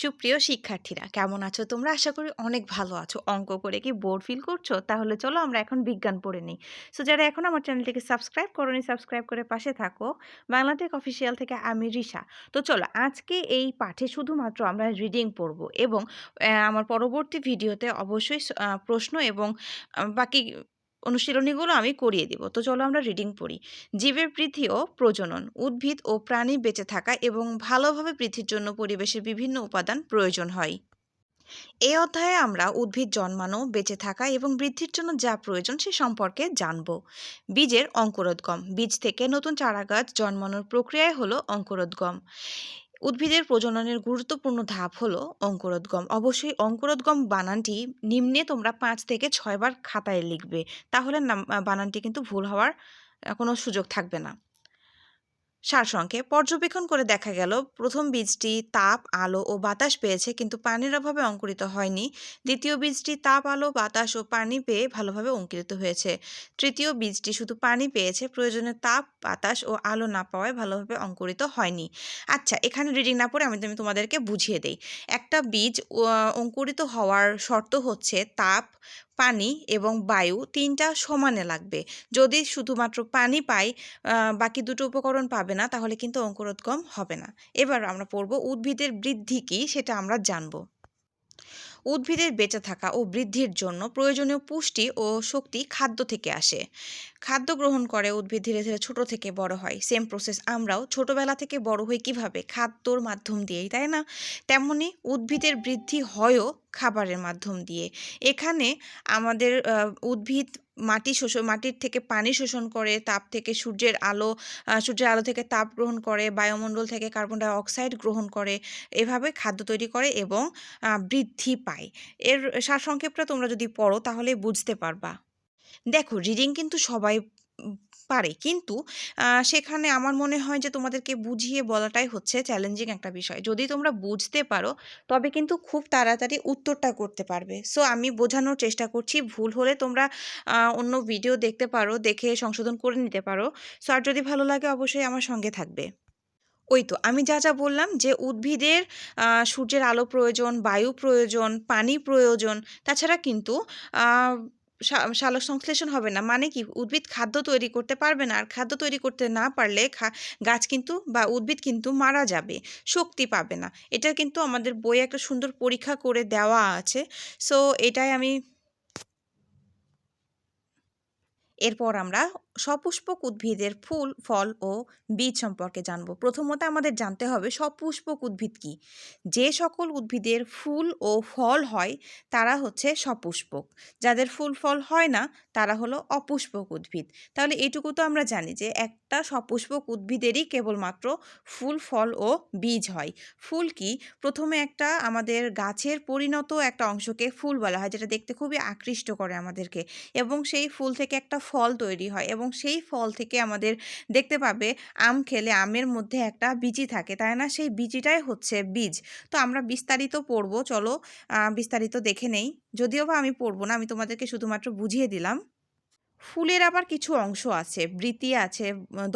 সুপ্রিয় শিক্ষার্থীরা কেমন আছো তোমরা? আশা করি অনেক ভালো আছো। অঙ্ক করে কি বোর ফিল করছো? তাহলে চলো আমরা এখন বিজ্ঞান পড়ে নিই। সো যারা এখনো আমার চ্যানেলটিকে সাবস্ক্রাইব করোনি, সাবস্ক্রাইব করে পাশে থাকো। বাংলাটেক অফিসিয়াল থেকে আমি রিশা। তো চলো আজকে এই পাঠে শুধুমাত্র আমরা রিডিং পড়বো এবং আমার পরবর্তী ভিডিওতে অবশ্যই প্রশ্ন এবং বাকি অনুশীলনীগুলো আমি করিয়ে দিব। তো চলো আমরা রিডিং পড়ি। জীবের বৃদ্ধি ও প্রজনন, উদ্ভিদ ও প্রাণী বেঁচে থাকা এবং ভালোভাবে বৃদ্ধির জন্য পরিবেশের বিভিন্ন উপাদান প্রয়োজন হয়। এই অধ্যায়ে আমরা উদ্ভিদ জন্মানো, বেঁচে থাকা এবং বৃদ্ধির জন্য যা প্রয়োজন সে সম্পর্কে জানব। বীজের অঙ্কুরোদ্গম, বীজ থেকে নতুন চারাগাছ জন্মানোর প্রক্রিয়াই হলো অঙ্কুরোদ্গম। উদ্ভিদের প্রজননের গুরুত্বপূর্ণ ধাপ হলো অঙ্কুরোদ্গম। অবশ্যই অঙ্কুরোদ্গম বানানটি নিম্নে তোমরা 5 থেকে 6 বার খাতায় লিখবে, তাহলে বানানটি কিন্তু ভুল হওয়ার কোনো সুযোগ থাকবে না। সারসংক্ষেপ, পর্যবেক্ষণ করে দেখা গেল প্রথম বীজটি তাপ, আলো ও বাতাস পেয়েছে কিন্তু পানির অভাবে অঙ্কুরিত হয়নি। দ্বিতীয় বীজটি তাপ, আলো, বাতাস ও পানি পেয়ে ভালোভাবে অঙ্কুরিত হয়েছে। তৃতীয় বীজটি শুধু পানি পেয়েছে, প্রয়োজনে তাপ, বাতাস ও আলো না পাওয়ায় ভালোভাবে অঙ্কুরিত হয়নি। আচ্ছা, এখানে রিডিং না পড়ে আমি তোমাদেরকে বুঝিয়ে দেই। একটা বীজ অঙ্কুরিত হওয়ার শর্ত হচ্ছে তাপ, পানি এবং বায়ু তিনটা সমানে লাগবে। যদি শুধুমাত্র পানি পাই, বাকি দুটো উপকরণ পাবে না, তাহলে কিন্তু অঙ্কুরোদ্গম হবে না। এবার আমরা পড়ব উদ্ভিদের বৃদ্ধি কী সেটা আমরা জানব। উদ্ভিদের বেঁচে থাকা ও বৃদ্ধির জন্য প্রয়োজনীয় পুষ্টি ও শক্তি খাদ্য থেকে আসে। খাদ্য গ্রহণ করে উদ্ভিদ ধীরে ধীরে ছোট থেকে বড় হয়। সেম প্রসেস আমরাও ছোটবেলা থেকে বড় হই কিভাবে? খাদ্যর মাধ্যম দিয়েই, তাই না? তেমনি উদ্ভিদের বৃদ্ধি হয়ও খাবারের মাধ্যম দিয়ে। এখানে আমাদের উদ্ভিদ মাটির থেকে পানি শোষণ করে, তাপ থেকে সূর্যের আলো থেকে তাপ গ্রহণ করে, বায়ুমণ্ডল থেকে কার্বন ডাই অক্সাইড গ্রহণ করে, এভাবে খাদ্য তৈরি করে এবং বৃদ্ধি পায়। এর সারসংক্ষেপটা তোমরা যদি পড়ো তাহলে বুঝতে পারবা। দেখো, রিডিং কিন্তু সবাই পারে, কিন্তু সেখানে আমার মনে হয় যে তোমাদেরকে বুঝিয়ে বলাটাই হচ্ছে চ্যালেঞ্জিং একটা বিষয়। যদি তোমরা বুঝতে পারো তবে কিন্তু খুব তাড়াতাড়ি উত্তরটা করতে পারবে। সো আমি বোঝানোর চেষ্টা করছি, ভুল হলে তোমরা অন্য ভিডিও দেখতে পারো, দেখে সংশোধন করে নিতে পারো। সো আর যদি ভালো লাগে অবশ্যই আমার সঙ্গে থাকবে। ওই তো আমি যা যা বললাম যে উদ্ভিদের সূর্যের আলো প্রয়োজন, বায়ু প্রয়োজন, পানি প্রয়োজন, তাছাড়া কিন্তু আহ, সালোকসংশ্লেষণ হবে না, মানে কি উদ্ভিদ খাদ্য তৈরি করতে পারবে না, আর খাদ্য তৈরি করতে না পারলে গাছ কিন্তু বা উদ্ভিদ কিন্তু মারা যাবে, শক্তি পাবে না। এটা কিন্তু আমাদের বইয়ে একটা সুন্দর পরীক্ষা করে দেওয়া আছে। সো এটাই আমি। এরপর আমরা সপুষ্পক উদ্ভিদের ফুল, ফল ও বীজ সম্পর্কে জানব। প্রথমত আমাদের জানতে হবে সপুষ্পক উদ্ভিদ কি। যে সকল উদ্ভিদের ফুল ও ফল হয় তারা হচ্ছে সপুষ্পক, যাদের ফুল ফল হয় না তারা হলো অপুষ্পক উদ্ভিদ। তাহলে এইটুকু তো আমরা জানি যে একটা সপুষ্পক উদ্ভিদেরই কেবলমাত্র ফুল, ফল ও বীজ হয়। ফুল কি? প্রথমে একটা আমাদের গাছের পরিণত একটা অংশকে ফুল বলা হয়, যেটা দেখতে খুবই আকৃষ্ট করে আমাদেরকে, এবং সেই ফুল থেকে একটা ফল তৈরি হয় এবং সেই ফল থেকে আমাদের দেখতে পাবে আম খেলে আমের মধ্যে একটা বিচি থাকে, তাই না? সেই বিচিটাই হচ্ছে বীজ। তো আমরা বিস্তারিত পড়বো, চলো বিস্তারিত দেখে নেই। যদিও বা আমি পড়বো না, আমি তোমাদেরকে শুধুমাত্র বুঝিয়ে দিলাম। ফুলের আবার কিছু অংশ আছে, বৃতি আছে,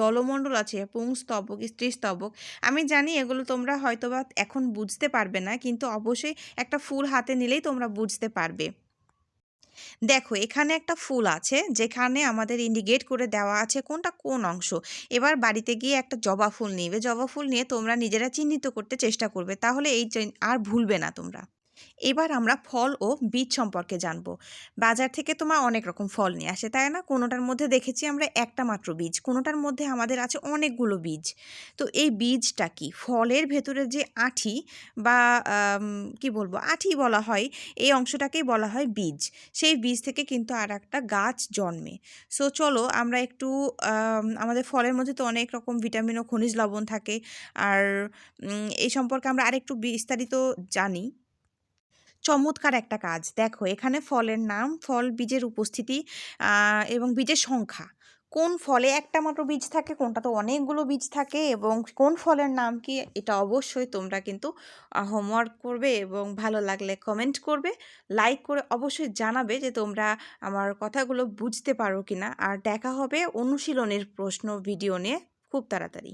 দলমণ্ডল আছে, পুংস্তবক, স্ত্রীস্তবক। আমি জানি এগুলো তোমরা হয়তোবা এখন বুঝতে পারবে না, কিন্তু অবশ্যই একটা ফুল হাতে নিলেই তোমরা বুঝতে পারবে। দেখো, এখানে একটা ফুল আছে যেখানে আমাদের ইন্ডিকেট করে দেওয়া আছে কোনটা কোন অংশ। এবার বাড়িতে গিয়ে একটা জবা ফুল নিবে, জবা ফুল নিয়ে তোমরা নিজেরা চিহ্নিত করতে চেষ্টা করবে, তাহলে আর ভুলবে না তোমরা। এবার আমরা ফল ও বীজ সম্পর্কে জানব। বাজার থেকে তোমার অনেক রকম ফল নিয়ে আসে, তাই না? কোনোটার মধ্যে দেখেছি আমরা একটা মাত্র বীজ, কোনোটার মধ্যে আমাদের আছে অনেকগুলো বীজ। তো এই বীজটা কি? ফলের ভেতরে যে আঠি বা কি বলবো, আঠি বলা হয়, এই অংশটাকেই বলা হয় বীজ। সেই বীজ থেকে কিন্তু আর একটা গাছ জন্মে। সো চলো আমরা একটু আমাদের ফলের মধ্যে তো অনেক রকম ভিটামিন ও খনিজ লবণ থাকে, আর এই সম্পর্কে আমরা আরেকটু বিস্তারিত জানি। চমৎকার একটা কাজ। দেখো, এখানে ফলের নাম, ফল, বীজের উপস্থিতি এবং বীজের সংখ্যা। কোন ফলে একটা মাত্র বীজ থাকে, কোনটাতে অনেকগুলো বীজ থাকে, এবং কোন ফলের নাম কি, এটা অবশ্যই তোমরা কিন্তু হোমওয়ার্ক করবে এবং ভালো লাগলে কমেন্ট করবে, লাইক করে অবশ্যই জানাবে যে তোমরা আমার কথাগুলো বুঝতে পারো কিনা। আর দেখা হবে অনুশীলনের প্রশ্ন ভিডিও নিয়ে খুব তাড়াতাড়ি।